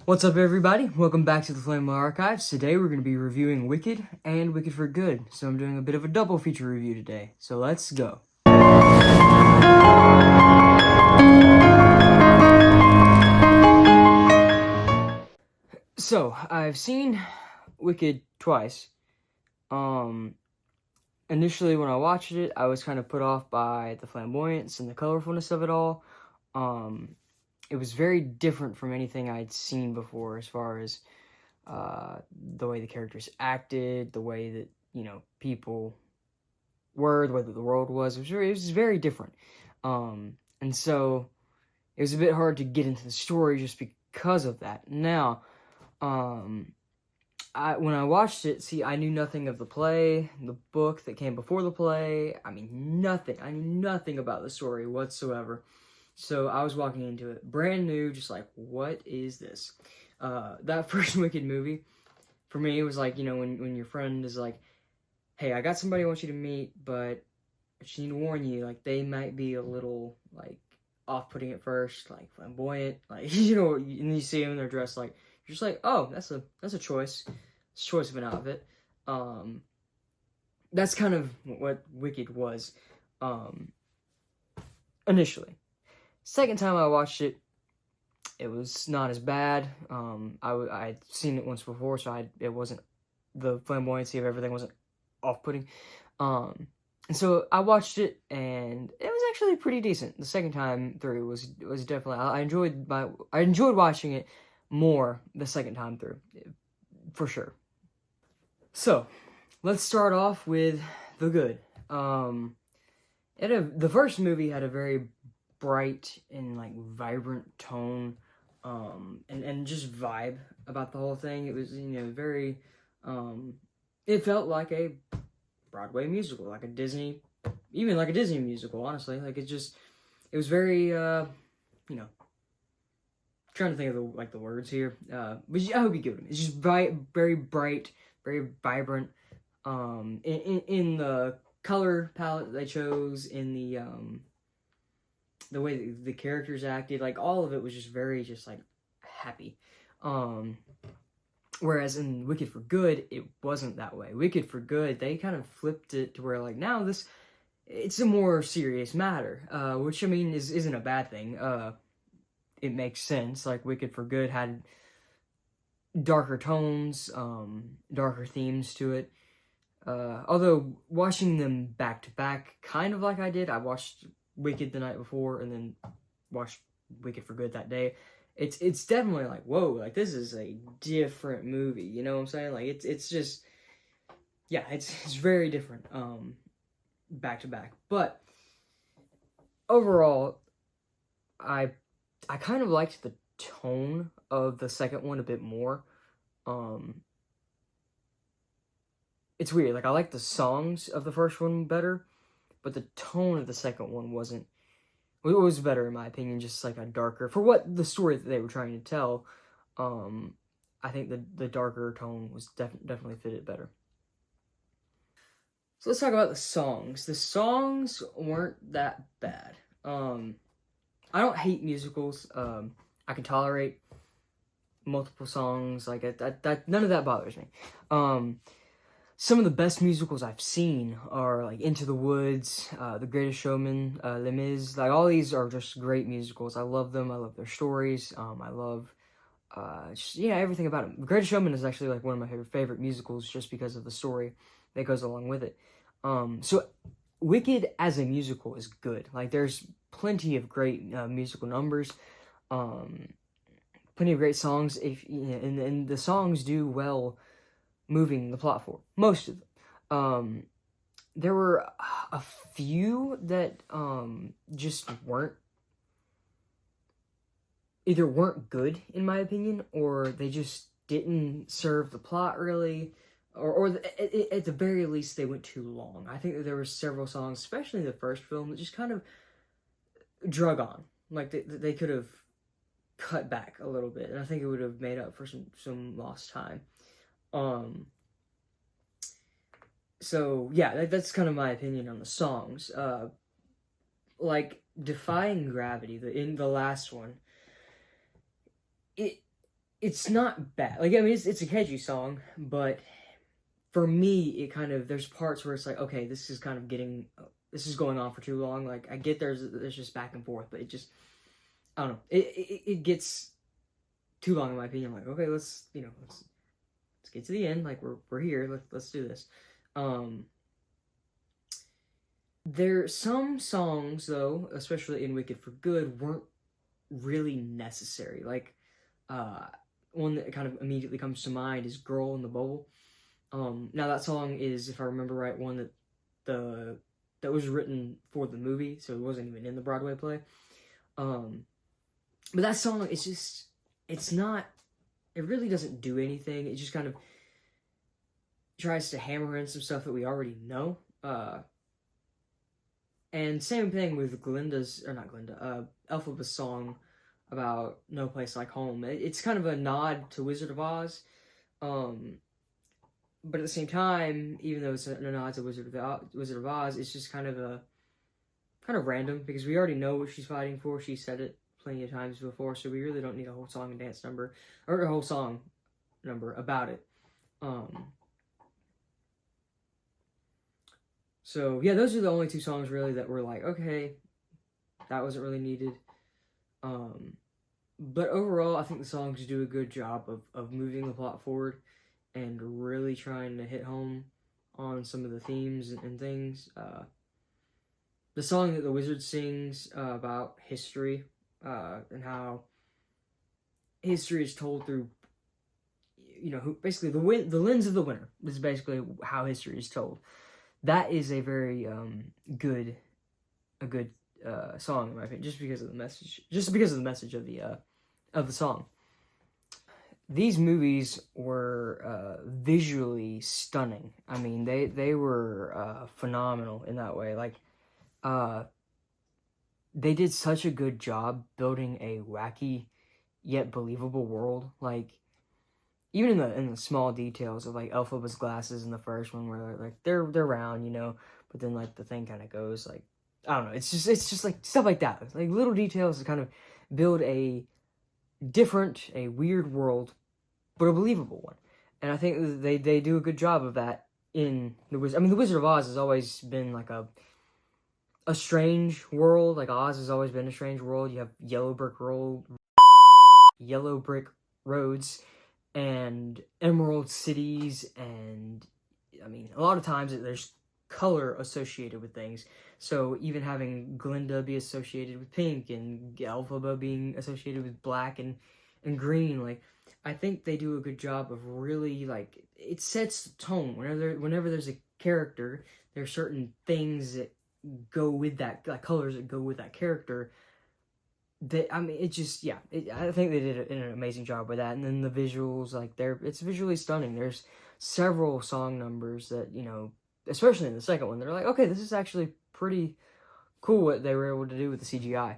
What's up, everybody? Welcome back to the Flammable Archives. Today we're going to be reviewing Wicked and Wicked for Good. So I'm doing a bit of a double feature review today. So let's go. So I've seen Wicked twice. Initially when I watched it, I was kind of put off by the flamboyance and the colorfulness of it all. It was very different from anything I'd seen before as far as the way the characters acted, the way that, people were, the way that the world was. It was very different. And so it was a bit hard to get into the story just because of that. Now, when I watched it, I knew nothing of the play, the book that came before the play. I mean, nothing. I knew nothing about the story whatsoever. So I was walking into it brand new, just like, what is this? That first Wicked movie, for me, it was like, when your friend is like, hey, I got somebody I want you to meet, but I just need to warn you, like, they might be a little, like, off-putting at first, like, flamboyant, like, and you see them, they're dressed like, you're just like, oh, that's a choice. It's a choice of an outfit. That's kind of what Wicked was, initially. Second time I watched it, it was not as bad. I'd seen it once before, so it wasn't, the flamboyancy of everything wasn't off-putting. And so I watched it, and it was actually pretty decent. The second time through was definitely, I enjoyed watching it more the second time through, for sure. So let's start off with the good. The first movie had a very bright and like vibrant tone, and just vibe about the whole thing. It was very, it felt like a Broadway musical, like a Disney, even like a Disney musical. Honestly, like it was very, trying to think of the words here. But I hope you get them. It's just very bright, very vibrant. In the color palette they chose, in the way the characters acted, like all of it was just very like happy. Whereas in Wicked for Good, it wasn't that way. Wicked for Good, they kind of flipped it to where like now it's a more serious matter, which I mean isn't a bad thing. It makes sense. Like Wicked for Good had darker tones, darker themes to it. Although watching them back to back, kind of like I did, I watched Wicked the night before and then watched Wicked for Good that day. It's definitely like, whoa, like this is a different movie, you know what I'm saying? Like it's just, yeah, it's very different, back to back. But overall, I kind of liked the tone of the second one a bit more. It's weird, like I like the songs of the first one better, but the tone of the second one it was better in my opinion, just like a darker, for what the story that they were trying to tell. I think the darker tone was definitely fitted better. So let's talk about the songs. The songs weren't that bad. I don't hate musicals. I can tolerate multiple songs. Like that none of that bothers me. Some of the best musicals I've seen are like Into the Woods, The Greatest Showman, Les Mis. Like all these are just great musicals. I love them. I love their stories. I love, everything about them. The Greatest Showman is actually like one of my favorite musicals just because of the story that goes along with it. So Wicked as a musical is good. Like there's plenty of great musical numbers, plenty of great songs. And the songs do well moving the plot forward. Most of them. There were a few that just either weren't good in my opinion, or they just didn't serve the plot really, or at the very least they went too long. I think that there were several songs, especially in the first film, that just kind of drug on. Like they could have cut back a little bit, and I think it would have made up for some lost time. So yeah, that's kind of my opinion on the songs. Like Defying Gravity, in the last one, it's not bad. Like, I mean, it's a catchy song, but for me, it kind of, there's parts where it's like, okay, this is kind of getting, this is going on for too long. Like, I get there's just back and forth, but it just, I don't know, it gets too long in my opinion. I'm like, okay, let's get to the end. Like, we're here. Let's do this. Um, there some songs though, especially in Wicked for Good, weren't really necessary. Like, uh, one that kind of immediately comes to mind is "Girl in the Bowl." Now that song is, if I remember right, one the that was written for the movie, so it wasn't even in the Broadway play. Um, but that song, it's not, it really doesn't do anything. It just kind of tries to hammer in some stuff that we already know. And same thing with Glinda's, or not Glinda, Elphaba's song about No Place Like Home. It's kind of a nod to Wizard of Oz. Um, but at the same time, even though it's a nod to Wizard of Oz, it's just kind of random because we already know what she's fighting for. She said it plenty of times before, so we really don't need a whole song and dance number or a whole song number about it. So yeah, those are the only two songs really that were like, okay, that wasn't really needed. But overall, I think the songs do a good job of moving the plot forward and really trying to hit home on some of the themes and things. The song that the wizard sings about history and how history is told through, basically the lens of the winner. This is basically how history is told. That is a very good song in my opinion, just because of the message of the song. These movies were visually stunning. I mean, they were phenomenal in that way. Like, they did such a good job building a wacky yet believable world. Like, even in the small details of like Elphaba's glasses in the first one, where they're round, but then like the thing kind of goes like, I don't know. It's just like stuff like that. It's like little details to kind of build a weird world, but a believable one. And I think they do a good job of that in the Wizard. I mean, the Wizard of Oz has always been like a strange world. Like, Oz has always been a strange world. You have yellow brick roads, and emerald cities, and I mean, a lot of times there's color associated with things. So even having Glinda be associated with pink and Elphaba being associated with black and green, like, I think they do a good job of really, like, it sets the tone. Whenever there's a character, there are certain things that go with that, like colors that go with that character. I mean, it just, yeah, I think they did an amazing job with that. And then the visuals, like, it's visually stunning. There's several song numbers that, especially in the second one, they're like, okay, this is actually pretty cool what they were able to do with the CGI.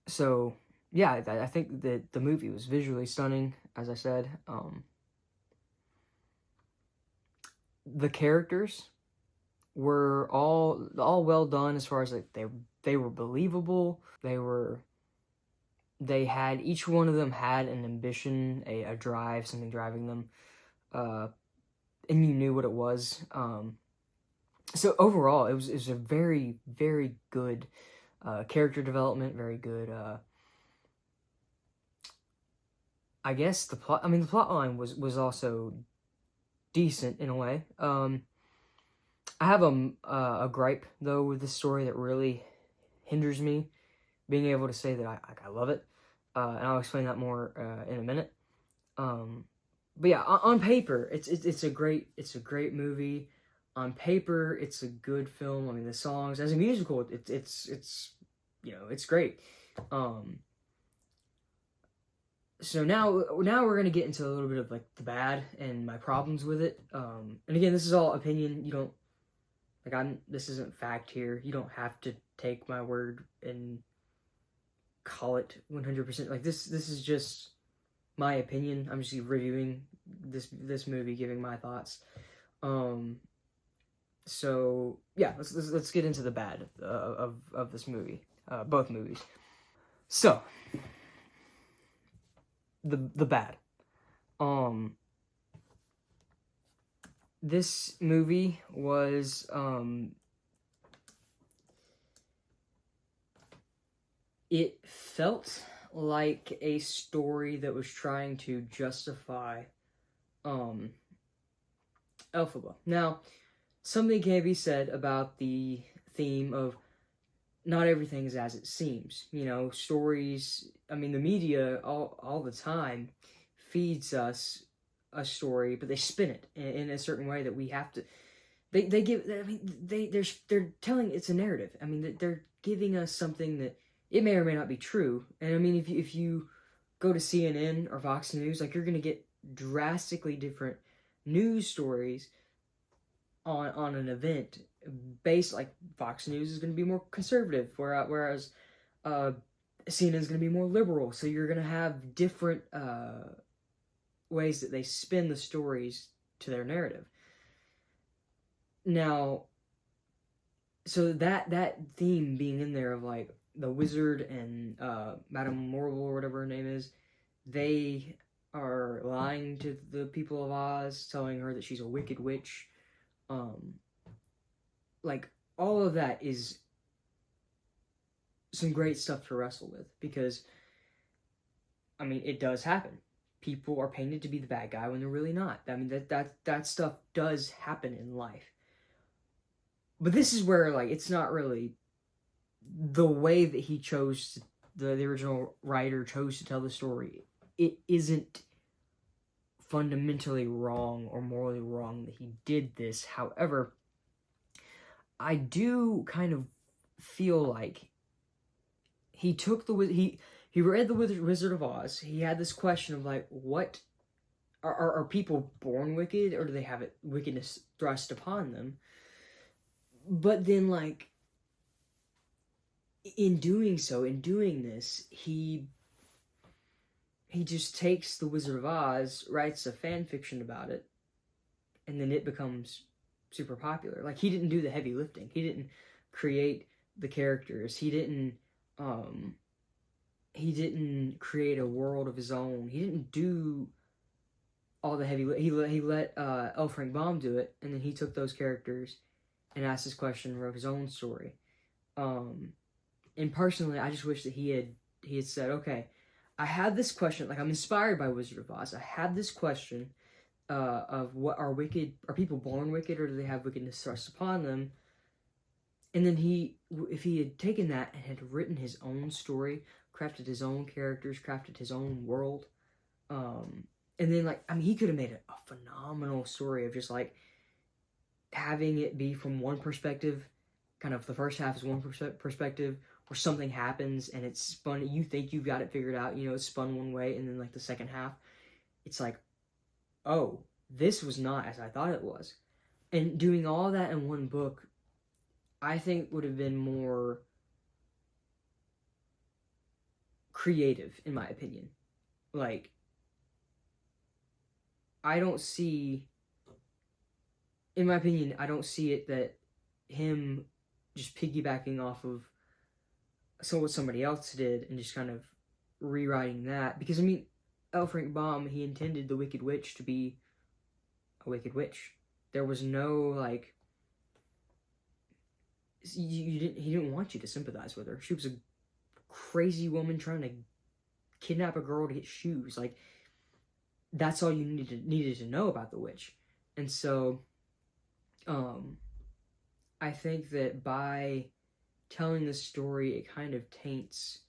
So, yeah, I think that the movie was visually stunning, as I said. The characters were all well done as far as like they were believable. Each one of them had an ambition, a drive, something driving them, and you knew what it was. So overall, it was a very, very good character development, very good. I guess the plot. I mean, the plot line was also decent in a way. I have a gripe though with this story that really hinders me being able to say that I love it, and I'll explain that more in a minute. But yeah, on paper, it's a great movie. On paper, it's a good film. I mean, the songs as a musical, it's great. So now we're gonna get into a little bit of like the bad and my problems with it. And again, this is all opinion. You don't this isn't fact here. You don't have to take my word and call it 100%. Like, this is just my opinion. I'm just reviewing this movie, giving my thoughts. So yeah, let's get into the bad of this movie. Both movies. So, the bad. This movie was it felt like a story that was trying to justify Elphaba. Now, something can be said about the theme of not everything is as it seems. You know, stories, I mean, the media all the time feeds us a story, but they spin it in a certain way that we have to. They give. I mean, they're telling it's a narrative. I mean, they're giving us something that it may or may not be true. And I mean, if you go to CNN or Fox News, like, you're gonna get drastically different news stories on an event based, like, Fox News is going to be more conservative, whereas CNN is going to be more liberal. So you're going to have different ways that they spin the stories to their narrative. Now, so that theme being in there of, like, the wizard and Madame Morrible, or whatever her name is, they are lying to the people of Oz, telling her that she's a wicked witch. Like, all of that is some great stuff to wrestle with, because, I mean, it does happen. People are painted to be the bad guy when they're really not. I mean, that stuff does happen in life. But this is where, like, it's not really the way that he chose to, the original writer chose to tell the story. It isn't fundamentally wrong or morally wrong that he did this. However, I do kind of feel like he took he read the Wizard of Oz. He had this question of, like, what are people born wicked, or do they have wickedness thrust upon them? But then, like, in doing this, he just takes the Wizard of Oz, writes a fan fiction about it, and then it becomes super popular. Like, he didn't do the heavy lifting. He didn't create the characters. He didn't create a world of his own. He didn't do all the heavy. He let L. Frank Baum do it, and then he took those characters and asked this question and wrote his own story. And personally, I just wish that he had said, okay, I had this question, like, I'm inspired by Wizard of Oz. I had this question of what are people born wicked, or do they have wickedness thrust upon them? And then if he had taken that and had written his own story, crafted his own characters, crafted his own world, and then, like, I mean, he could have made a phenomenal story of just, like, having it be from one perspective, kind of the first half is one perspective, where something happens and it's spun, you think you've got it figured out, you know, it's spun one way, and then, like, the second half, it's like, oh, this was not as I thought it was. And doing all that in one book, I think would have been more creative, in my opinion. Like, I don't see it that him just piggybacking off of what somebody else did and just kind of rewriting that. Because, I mean, L. Frank Baum, he intended the Wicked Witch to be a wicked witch. There was no, like, he didn't want you to sympathize with her. She was a crazy woman trying to kidnap a girl to get shoes. Like, that's all you needed to know about the witch. And so, I think that by telling this story, it kind of taints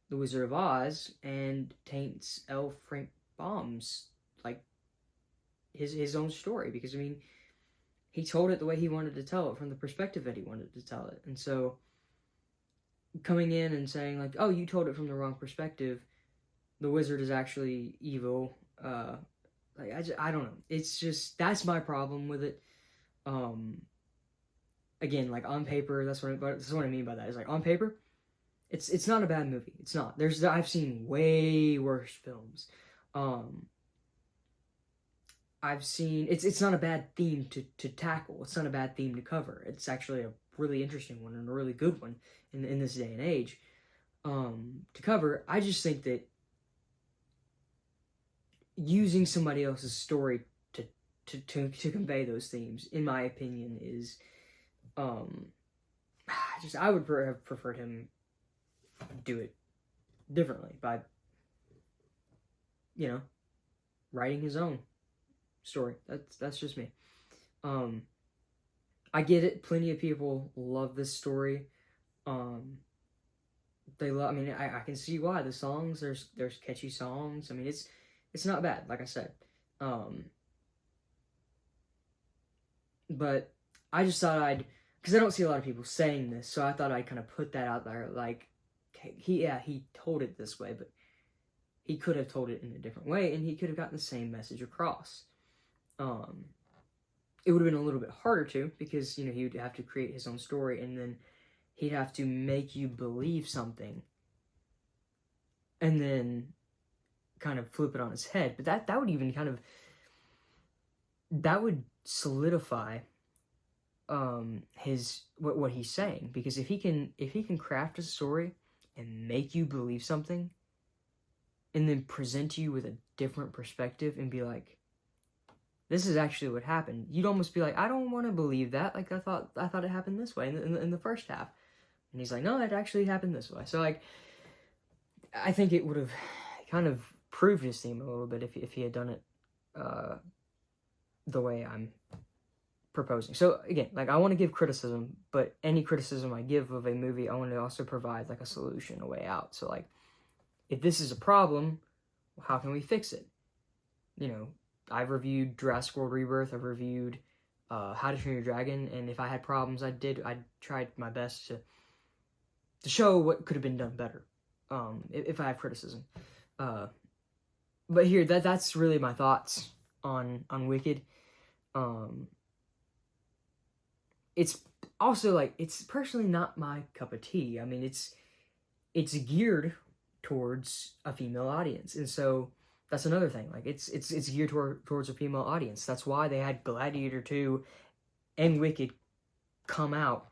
the Wizard of Oz and taints L. Frank Baum's, like, his own story. Because, I mean, he told it the way he wanted to tell it, from the perspective that he wanted to tell it. And so, coming in and saying, like, oh, you told it from the wrong perspective, the wizard is actually evil, like, I don't know. It's just, that's my problem with it. Again, like, on paper, that's what I mean by that. Is, like, on paper, it's not a bad movie. It's not. I've seen way worse films. I've seen, it's not a bad theme to tackle. It's not a bad theme to cover. It's actually a really interesting one and a really good one in this day and age. to cover. I just think that using somebody else's story to convey those themes, in my opinion, is I would have preferred him do it differently by, you know, writing his own story. That's just me. I get it. Plenty of people love this story. They love. I mean, I can see why. The songs, there's catchy songs. I mean, it's not bad. Like I said, but I just thought because I don't see a lot of people saying this, so I thought I'd kind of put that out there. Like, he told it this way, but he could have told it in a different way, and he could have gotten the same message across. It would have been a little bit harder to, because, you know, he would have to create his own story, and then he'd have to make you believe something, and then kind of flip it on his head. But that would even kind of, that would solidify what he's saying, because if he can craft a story and make you believe something, and then present you with a different perspective and be like, this is actually what happened, you'd almost be like, I don't want to believe that. Like, I thought it happened this way in the first half. And he's like, no, it actually happened this way. So, like, I think it would have kind of proved his theme a little bit if he had done it the way I'm proposing. So, again, like, I want to give criticism, but any criticism I give of a movie, I want to also provide, like, a solution, a way out. So, like, if this is a problem, how can we fix it? You know, I've reviewed Jurassic World Rebirth, I've reviewed How to Train Your Dragon, and if I had problems, I tried my best to show what could have been done better, if I have criticism. But here, that's really my thoughts on Wicked. It's also, like, it's personally not my cup of tea. I mean, it's geared towards a female audience, and so that's another thing. Like, it's geared towards a female audience. That's why they had Gladiator 2 and Wicked come out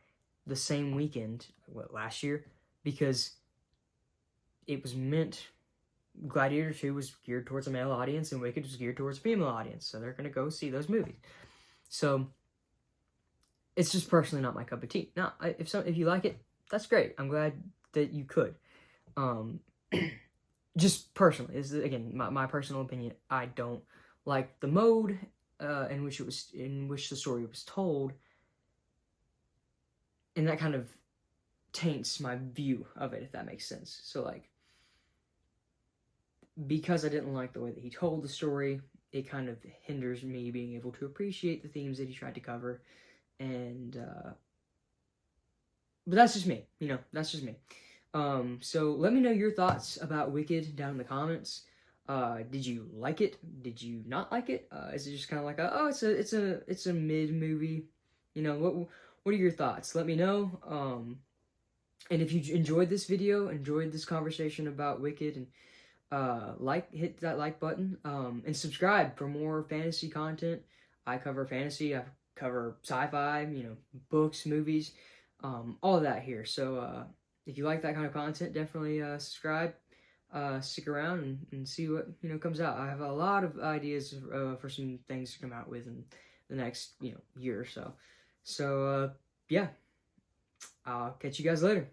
the same weekend, last year, because it was meant, Gladiator 2 was geared towards a male audience, and Wicked was geared towards a female audience, so they're going to go see those movies. So, it's just personally not my cup of tea. Now, if you like it, that's great. I'm glad that you could. Just personally, this is, again, my personal opinion. I don't like the mode in which the story was told, and that kind of taints my view of it, if that makes sense. So, like, because I didn't like the way that he told the story, it kind of hinders me being able to appreciate the themes that he tried to cover, and but that's just me. You know, that's just me. So let me know your thoughts about Wicked down in the comments. Did you like it? Did you not like it? Is it just kind of like it's a mid movie? You know, what are your thoughts? Let me know. And if you enjoyed this video, enjoyed this conversation about Wicked, and hit that like button, and subscribe for more fantasy content. I cover fantasy, I cover sci-fi, you know, books, movies, all of that here. So, if you like that kind of content, definitely subscribe, stick around, and see what, you know, comes out. I have a lot of ideas for some things to come out with in the next, you know, year or so. So, yeah, I'll catch you guys later.